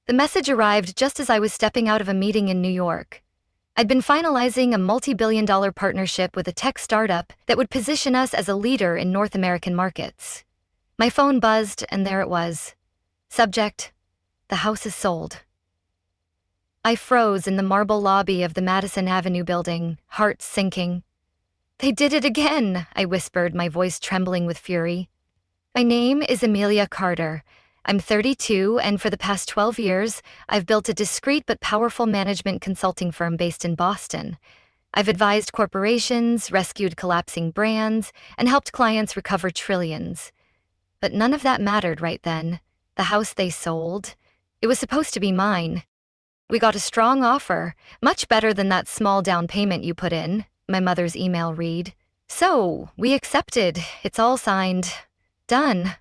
The message arrived just as I was stepping out of a meeting in New York. I'd been finalizing a multi-billion-dollar partnership with a tech startup that would position us as a leader in North American markets. My phone buzzed, and there it was. Subject: the house is sold. I froze in the marble lobby of the Madison Avenue building, heart sinking. They did it again, I whispered, my voice trembling with fury. My name is Amelia Carter. I'm 32, and for the past 12 years, I've built a discreet but powerful management consulting firm based in Boston. I've advised corporations, rescued collapsing brands, and helped clients recover trillions. But none of that mattered right then. The house they sold, it was supposed to be mine. We got a strong offer, much better than that small down payment you put in, my mother's email read. So, we accepted. It's all signed. Done.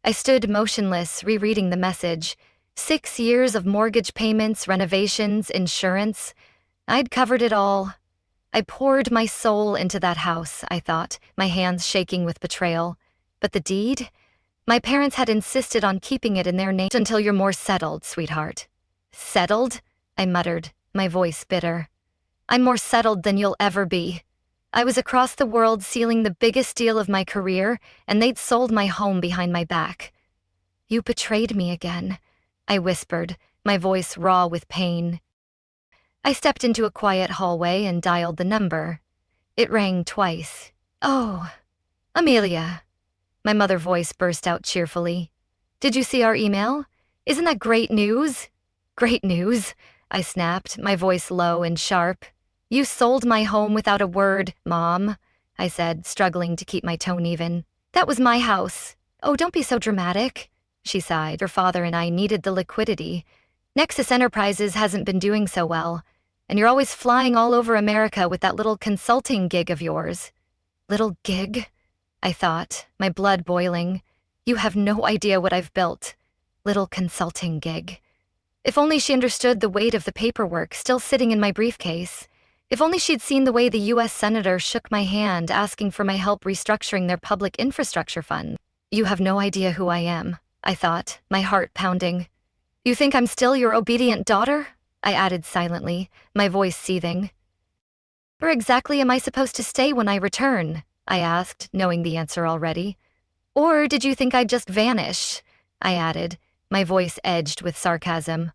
I stood motionless, rereading the message. 6 years of mortgage payments, renovations, insurance. I'd covered it all. I poured my soul into that house, I thought, my hands shaking with betrayal. But the deed? My parents had insisted on keeping it in their name until you're more settled, sweetheart. Settled? I muttered, my voice bitter. I'm more settled than you'll ever be. I was across the world sealing the biggest deal of my career, and they'd sold my home behind my back. You betrayed me again, I whispered, my voice raw with pain. I stepped into a quiet hallway and dialed the number. It rang twice. Oh, Amelia. My mother's voice burst out cheerfully. Did you see our email? Isn't that great news? Great news, I snapped, my voice low and sharp. You sold my home without a word, Mom, I said, struggling to keep my tone even. That was my house. Oh, don't be so dramatic, she sighed. Your father and I needed the liquidity. Nexus Enterprises hasn't been doing so well, and you're always flying all over America with that little consulting gig of yours. Little gig? I thought, my blood boiling. You have no idea what I've built. Little consulting gig. If only she understood the weight of the paperwork still sitting in my briefcase. If only she'd seen the way the U.S. Senator shook my hand asking for my help restructuring their public infrastructure fund. You have no idea who I am, I thought, my heart pounding. You think I'm still your obedient daughter? I added silently, my voice seething. Where exactly am I supposed to stay when I return? I asked, knowing the answer already. Or did you think I'd just vanish? I added, my voice edged with sarcasm.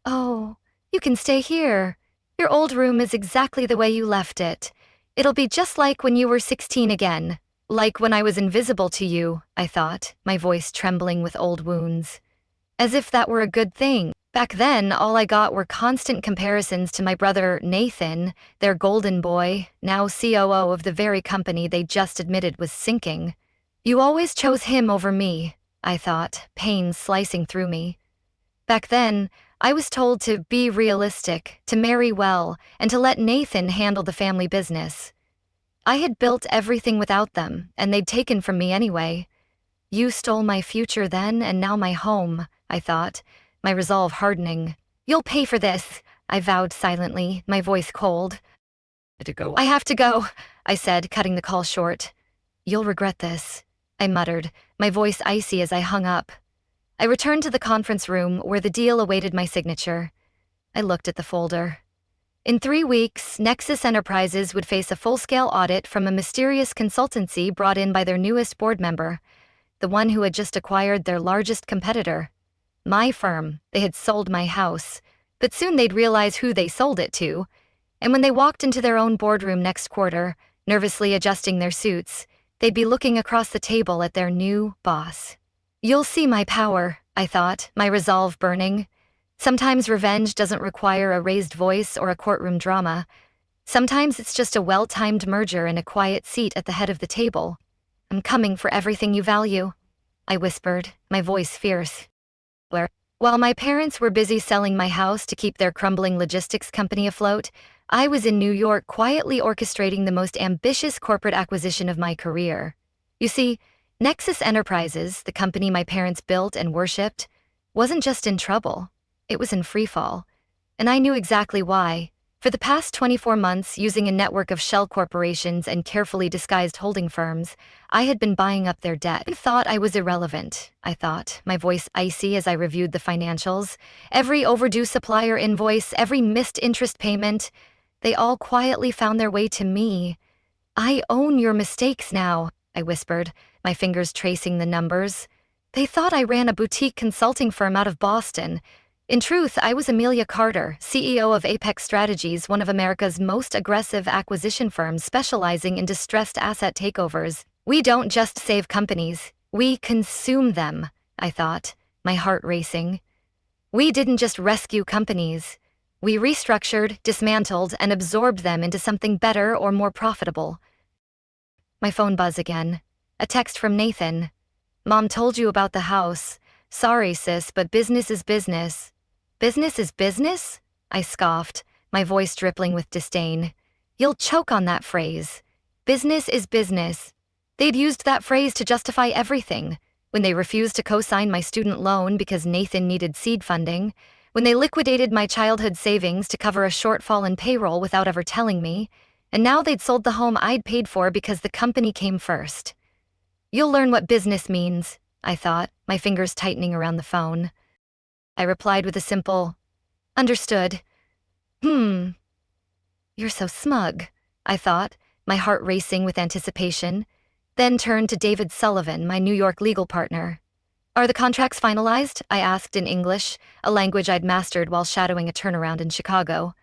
Oh, you can stay here. Your old room is exactly the way you left it. It'll be just like when you were 16 again. Like when I was invisible to you, I thought, my voice trembling with old wounds. As if that were a good thing. Back then, all I got were constant comparisons to my brother Nathan, their golden boy, now COO of the very company they just admitted was sinking. You always chose him over me, I thought, pain slicing through me. Back then, I was told to be realistic, to marry well, and to let Nathan handle the family business. I had built everything without them, and they'd taken from me anyway. You stole my future then, and now my home, I thought, my resolve hardening. You'll pay for this, I vowed silently, my voice cold. I have to go, I said, cutting the call short. You'll regret this, I muttered, my voice icy as I hung up. I returned to the conference room where the deal awaited my signature. I looked at the folder. In 3 weeks, Nexus Enterprises would face a full-scale audit from a mysterious consultancy brought in by their newest board member, the one who had just acquired their largest competitor. My firm. They had sold my house, but soon they'd realize who they sold it to, and when they walked into their own boardroom next quarter, nervously adjusting their suits, they'd be looking across the table at their new boss. You'll see my power, I thought, my resolve burning. Sometimes revenge doesn't require a raised voice or a courtroom drama. Sometimes it's just a well-timed merger and a quiet seat at the head of the table. I'm coming for everything you value, I whispered, my voice fierce. While my parents were busy selling my house to keep their crumbling logistics company afloat, I was in New York quietly orchestrating the most ambitious corporate acquisition of my career. You see, Nexus Enterprises, the company my parents built and worshipped, wasn't just in trouble. It was in freefall. And I knew exactly why. For the past 24 months, using a network of shell corporations and carefully disguised holding firms, I had been buying up their debt. I thought I was irrelevant, I thought, my voice icy as I reviewed the financials. Every overdue supplier invoice, every missed interest payment, they all quietly found their way to me. I own your mistakes now, I whispered, my fingers tracing the numbers. They thought I ran a boutique consulting firm out of Boston. In truth, I was Amelia Carter, CEO of Apex Strategies, one of America's most aggressive acquisition firms specializing in distressed asset takeovers. We don't just save companies, we consume them, I thought, my heart racing. We didn't just rescue companies. We restructured, dismantled, and absorbed them into something better or more profitable. My phone buzzed again. A text from Nathan. Mom told you about the house. Sorry, sis, but business is business. Business is business? I scoffed, my voice dripping with disdain. You'll choke on that phrase. Business is business. They'd used that phrase to justify everything. When they refused to co-sign my student loan because Nathan needed seed funding, when they liquidated my childhood savings to cover a shortfall in payroll without ever telling me, and now they'd sold the home I'd paid for because the company came first. You'll learn what business means, I thought, my fingers tightening around the phone. I replied with a simple, understood. You're so smug, I thought, my heart racing with anticipation, then turned to David Sullivan, my New York legal partner. Are the contracts finalized? I asked in English, a language I'd mastered while shadowing a turnaround in Chicago.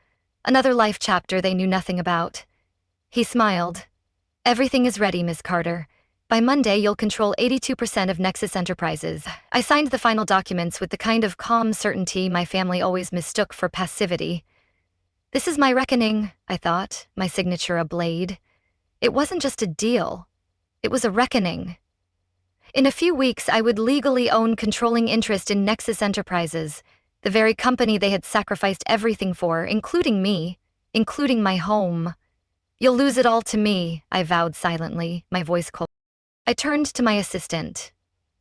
Another life chapter they knew nothing about. He smiled. Everything is ready, Ms. Carter. By Monday, you'll control 82% of Nexus Enterprises. I signed the final documents with the kind of calm certainty my family always mistook for passivity. This is my reckoning, I thought, my signature ablaze. It wasn't just a deal. It was a reckoning. In a few weeks, I would legally own controlling interest in Nexus Enterprises, the very company they had sacrificed everything for, including me, including my home. You'll lose it all to me, I vowed silently, my voice cold. I turned to my assistant.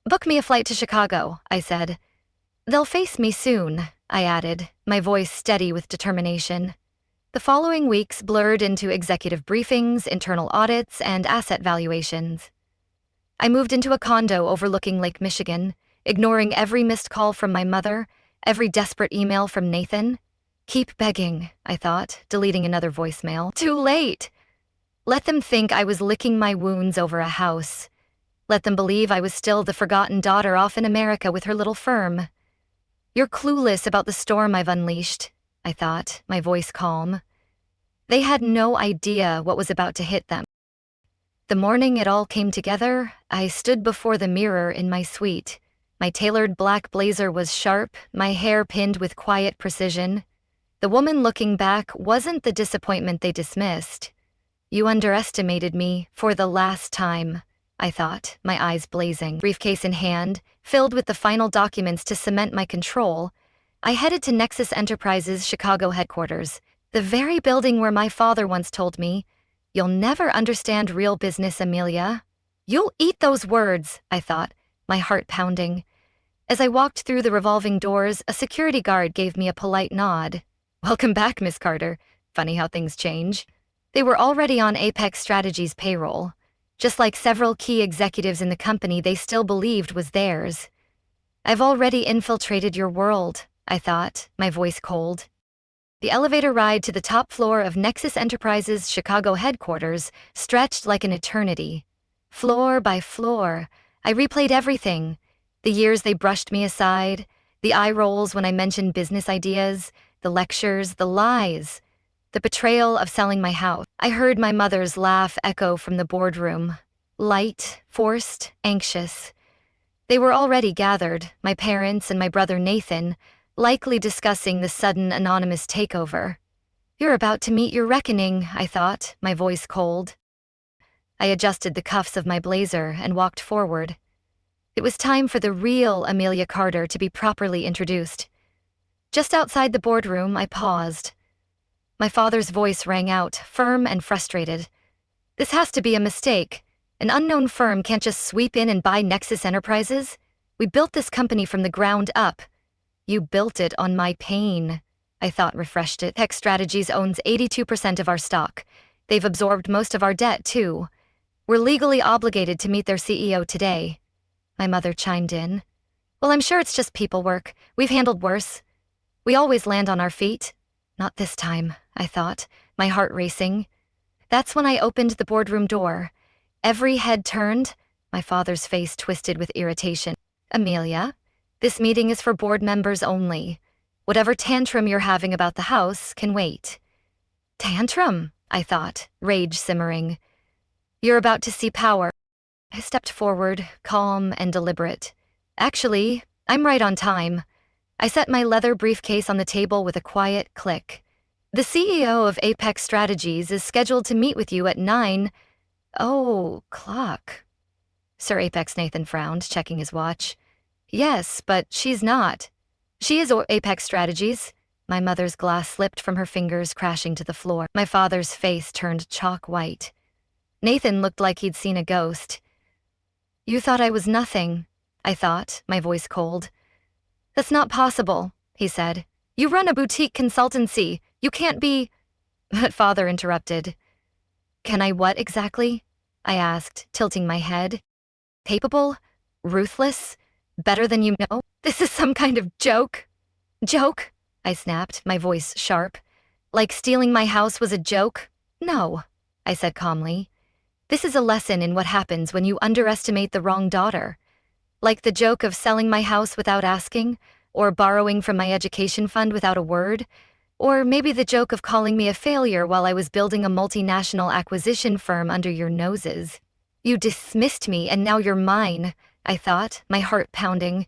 Book me a flight to Chicago, I said. They'll face me soon, I added, my voice steady with determination. The following weeks blurred into executive briefings, internal audits, and asset valuations. I moved into a condo overlooking Lake Michigan, ignoring every missed call from my mother, every desperate email from Nathan. Keep begging, I thought, deleting another voicemail. Too late! Let them think I was licking my wounds over a house. Let them believe I was still the forgotten daughter off in America with her little firm. You're clueless about the storm I've unleashed, I thought, my voice calm. They had no idea what was about to hit them. The morning it all came together, I stood before the mirror in my suite. My tailored black blazer was sharp, my hair pinned with quiet precision. The woman looking back wasn't the disappointment they dismissed. You underestimated me for the last time, I thought, my eyes blazing. Briefcase in hand, filled with the final documents to cement my control, I headed to Nexus Enterprises' Chicago headquarters, the very building where my father once told me, "You'll never understand real business, Amelia." You'll eat those words, I thought, my heart pounding. As I walked through the revolving doors, a security guard gave me a polite nod. Welcome back, Miss Carter. Funny how things change. They were already on Apex Strategies' payroll. Just like several key executives in the company they still believed was theirs. I've already infiltrated your world, I thought, my voice cold. The elevator ride to the top floor of Nexus Enterprises' Chicago headquarters stretched like an eternity. Floor by floor, I replayed everything. The years they brushed me aside, the eye rolls when I mentioned business ideas, the lectures, the lies. The betrayal of selling my house. I heard my mother's laugh echo from the boardroom. Light, forced, anxious. They were already gathered, my parents and my brother Nathan, likely discussing the sudden anonymous takeover. You're about to meet your reckoning, I thought, my voice cold. I adjusted the cuffs of my blazer and walked forward. It was time for the real Amelia Carter to be properly introduced. Just outside the boardroom, I paused. My father's voice rang out, firm and frustrated. This has to be a mistake. An unknown firm can't just sweep in and buy Nexus Enterprises. We built this company from the ground up. You built it on my pain. I thought, refreshed it. Tech Strategies owns 82% of our stock. They've absorbed most of our debt, too. We're legally obligated to meet their CEO today. My mother chimed in. Well, I'm sure it's just people work. We've handled worse. We always land on our feet. Not this time, I thought, my heart racing. That's when I opened the boardroom door. Every head turned. My father's face twisted with irritation. Amelia, this meeting is for board members only. Whatever tantrum you're having about the house can wait. Tantrum, I thought, rage simmering. You're about to see power. I stepped forward, calm and deliberate. Actually, I'm right on time. I set my leather briefcase on the table with a quiet click. The CEO of Apex Strategies is scheduled to meet with you at 9. Oh, clock. Sir Apex Nathan frowned, checking his watch. Yes, but she's not. She is Apex Strategies. My mother's glass slipped from her fingers, crashing to the floor. My father's face turned chalk white. Nathan looked like he'd seen a ghost. You thought I was nothing, I thought, my voice cold. That's not possible, he said. You run a boutique consultancy. You can't be… But father interrupted. Can I what exactly? I asked, tilting my head. Capable? Ruthless? Better than you know? This is some kind of joke. Joke? I snapped, my voice sharp. Like stealing my house was a joke? No, I said calmly. This is a lesson in what happens when you underestimate the wrong daughter. Like the joke of selling my house without asking, or borrowing from my education fund without a word, or maybe the joke of calling me a failure while I was building a multinational acquisition firm under your noses. You dismissed me and now you're mine, I thought, my heart pounding.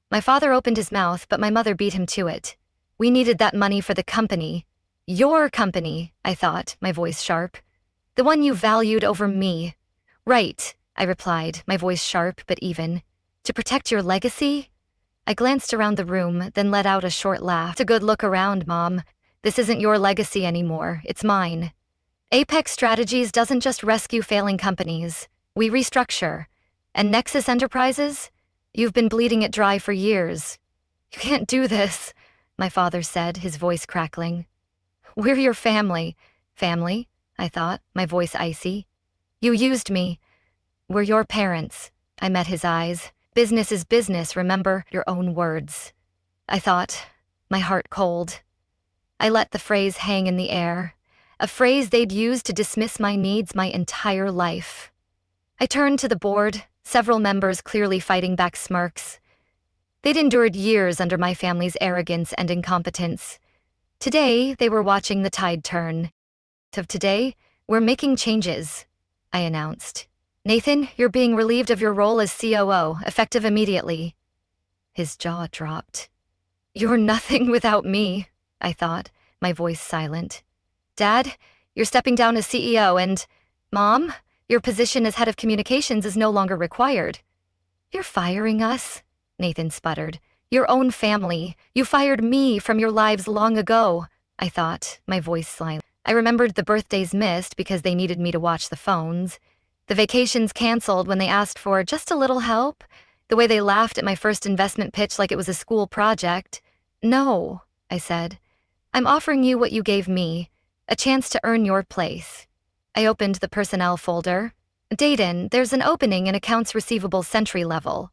My father opened his mouth, but my mother beat him to it. We needed that money for the company. Your company, I thought, my voice sharp. The one you valued over me. Right, I replied, my voice sharp but even. To protect your legacy? I glanced around the room, then let out a short laugh. It's a good look around, Mom. This isn't your legacy anymore, it's mine. Apex Strategies doesn't just rescue failing companies. We restructure. And Nexus Enterprises? You've been bleeding it dry for years. You can't do this, my father said, his voice crackling. We're your family. Family? I thought, my voice icy. You used me. We're your parents. I met his eyes. Business is business, remember your own words. I thought, my heart cold. I let the phrase hang in the air, a phrase they'd used to dismiss my needs my entire life. I turned to the board, several members clearly fighting back smirks. They'd endured years under my family's arrogance and incompetence. Today, they were watching the tide turn. Of today, we're making changes, I announced. Nathan, you're being relieved of your role as COO, effective immediately. His jaw dropped. You're nothing without me, I thought, my voice silent. Dad, you're stepping down as CEO and… Mom, your position as head of communications is no longer required. You're firing us? Nathan sputtered. Your own family. You fired me from your lives long ago, I thought, my voice silent. I remembered the birthdays missed because they needed me to watch the phones. The vacations canceled when they asked for just a little help. The way they laughed at my first investment pitch like it was a school project. No, I said. I'm offering you what you gave me, a chance to earn your place. I opened the personnel folder. Dayton, there's an opening in accounts receivable entry level.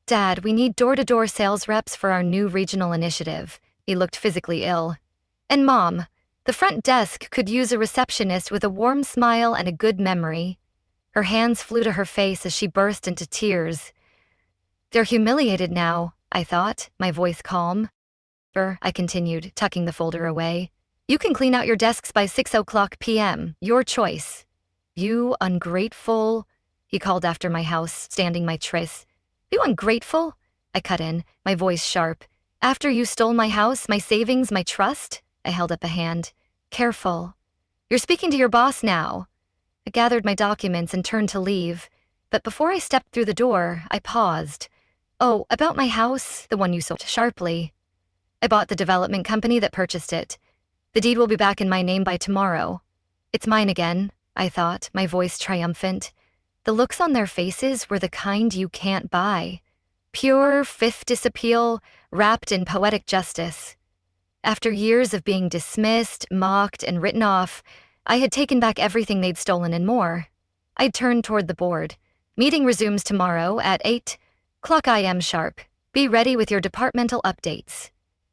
Dad, we need door-to-door sales reps for our new regional initiative. He looked physically ill. And Mom, the front desk could use a receptionist with a warm smile and a good memory. Her hands flew to her face as she burst into tears. They're humiliated now, I thought, my voice calm. I continued, tucking the folder away. You can clean out your desks by 6:00 p.m., your choice. You ungrateful, he called after my house, standing my tris. You ungrateful? I cut in, my voice sharp. After you stole my house, my savings, my trust? I held up a hand. Careful. You're speaking to your boss now. I gathered my documents and turned to leave, but before I stepped through the door, I paused. Oh, about my house, the one you sold sharply. I bought the development company that purchased it. The deed will be back in my name by tomorrow. It's mine again, I thought, my voice triumphant. The looks on their faces were the kind you can't buy. Pure fifth disappeal, wrapped in poetic justice. After years of being dismissed, mocked, and written off, I had taken back everything they'd stolen and more. I'd turned toward the board. Meeting resumes tomorrow at 8:00 a.m. sharp. Be ready with your departmental updates.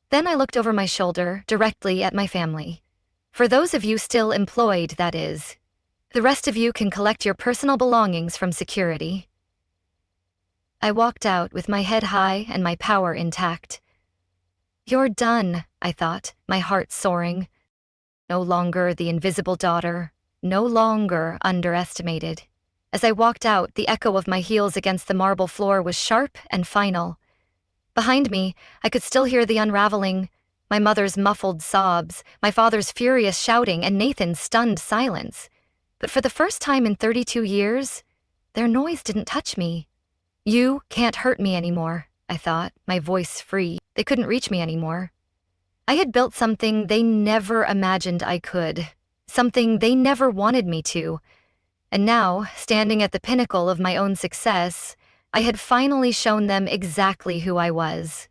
Then I looked over my shoulder, directly at my family. For those of you still employed, that is. The rest of you can collect your personal belongings from security. I walked out with my head high and my power intact. You're done, I thought, my heart soaring. No longer the invisible daughter, no longer underestimated. As I walked out, the echo of my heels against the marble floor was sharp and final. Behind me, I could still hear the unraveling, my mother's muffled sobs, my father's furious shouting, and Nathan's stunned silence. But for the first time in 32 years, their noise didn't touch me. You can't hurt me anymore, I thought, my voice free. They couldn't reach me anymore. I had built something they never imagined I could, something they never wanted me to. And now, standing at the pinnacle of my own success, I had finally shown them exactly who I was.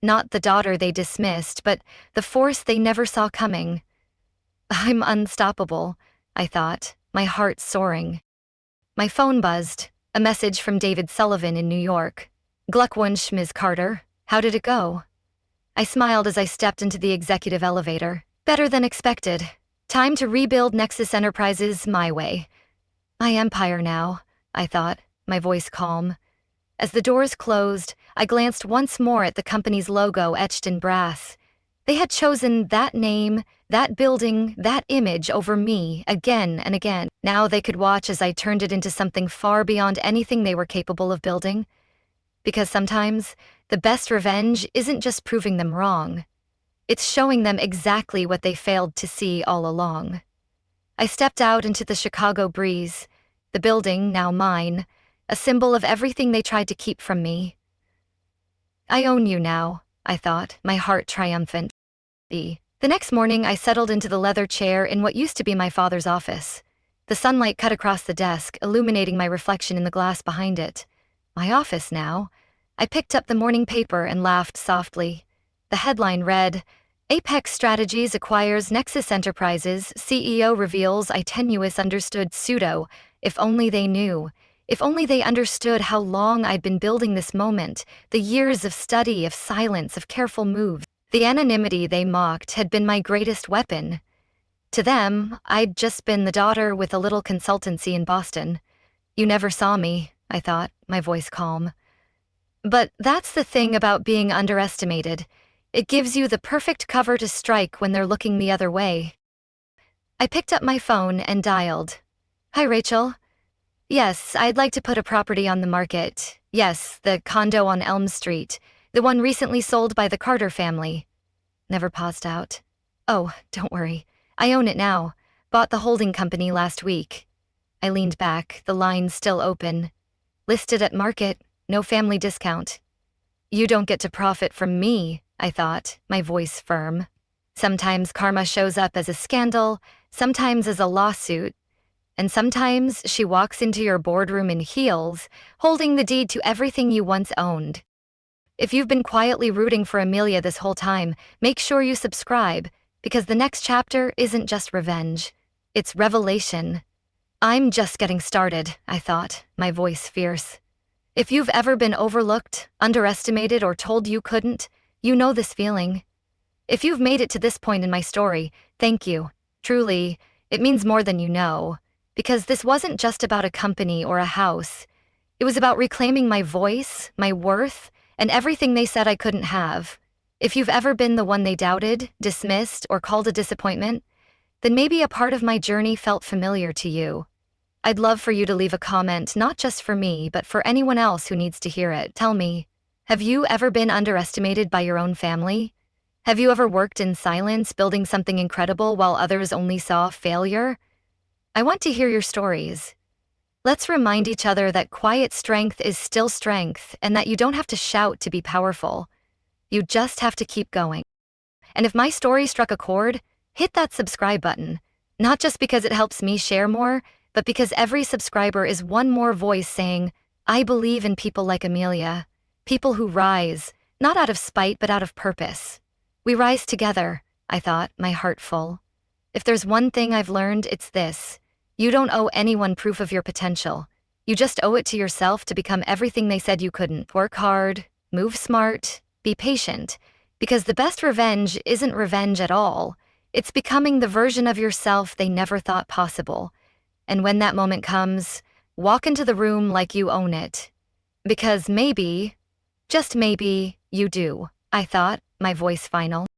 Not the daughter they dismissed, but the force they never saw coming. I'm unstoppable, I thought, my heart soaring. My phone buzzed, a message from David Sullivan in New York. Glückwunsch, Ms. Carter. How did it go? I smiled as I stepped into the executive elevator. Better than expected. Time to rebuild Nexus Enterprises my way. My empire now, I thought, my voice calm. As the doors closed, I glanced once more at the company's logo etched in brass. They had chosen that name, that building, that image over me again and again. Now they could watch as I turned it into something far beyond anything they were capable of building. Because sometimes, the best revenge isn't just proving them wrong. It's showing them exactly what they failed to see all along. I stepped out into the Chicago breeze, the building now mine, a symbol of everything they tried to keep from me. I own you now, I thought, my heart triumphant. The next morning, I settled into the leather chair in what used to be my father's office. The sunlight cut across the desk, illuminating my reflection in the glass behind it. My office now. I picked up the morning paper and laughed softly. The headline read, Apex Strategies acquires Nexus Enterprises, CEO reveals I tenuous understood pseudo. If only they knew. If only they understood how long I'd been building this moment, the years of study, of silence, of careful moves. The anonymity they mocked had been my greatest weapon. To them, I'd just been the daughter with a little consultancy in Boston. You never saw me, I thought, my voice calm. But that's the thing about being underestimated. It gives you the perfect cover to strike when they're looking the other way. I picked up my phone and dialed. Hi, Rachel. Yes, I'd like to put a property on the market. Yes, the condo on Elm Street, the one recently sold by the Carter family. Never paused out. Oh, don't worry. I own it now. Bought the holding company last week. I leaned back, the line still open. Listed at market, no family discount. You don't get to profit from me, I thought, my voice firm. Sometimes karma shows up as a scandal, sometimes as a lawsuit, and sometimes she walks into your boardroom in heels, holding the deed to everything you once owned. If you've been quietly rooting for Amelia this whole time, make sure you subscribe, because the next chapter isn't just revenge. It's revelation. I'm just getting started, I thought, my voice fierce. If you've ever been overlooked, underestimated, or told you couldn't, you know this feeling. If you've made it to this point in my story, thank you. Truly, it means more than you know. Because this wasn't just about a company or a house. It was about reclaiming my voice, my worth, and everything they said I couldn't have. If you've ever been the one they doubted, dismissed, or called a disappointment, then maybe a part of my journey felt familiar to you. I'd love for you to leave a comment, not just for me, but for anyone else who needs to hear it. Tell me, have you ever been underestimated by your own family? Have you ever worked in silence, building something incredible while others only saw failure? I want to hear your stories. Let's remind each other that quiet strength is still strength and that you don't have to shout to be powerful. You just have to keep going. And if my story struck a chord, hit that subscribe button. Not just because it helps me share more, but because every subscriber is one more voice saying, I believe in people like Amelia. People who rise, not out of spite but out of purpose. We rise together, I thought, my heart full. If there's one thing I've learned, it's this. You don't owe anyone proof of your potential. You just owe it to yourself to become everything they said you couldn't. Work hard, move smart, be patient, because the best revenge isn't revenge at all. It's becoming the version of yourself they never thought possible. And when that moment comes, walk into the room like you own it. Because maybe, just maybe, you do, I thought, my voice final.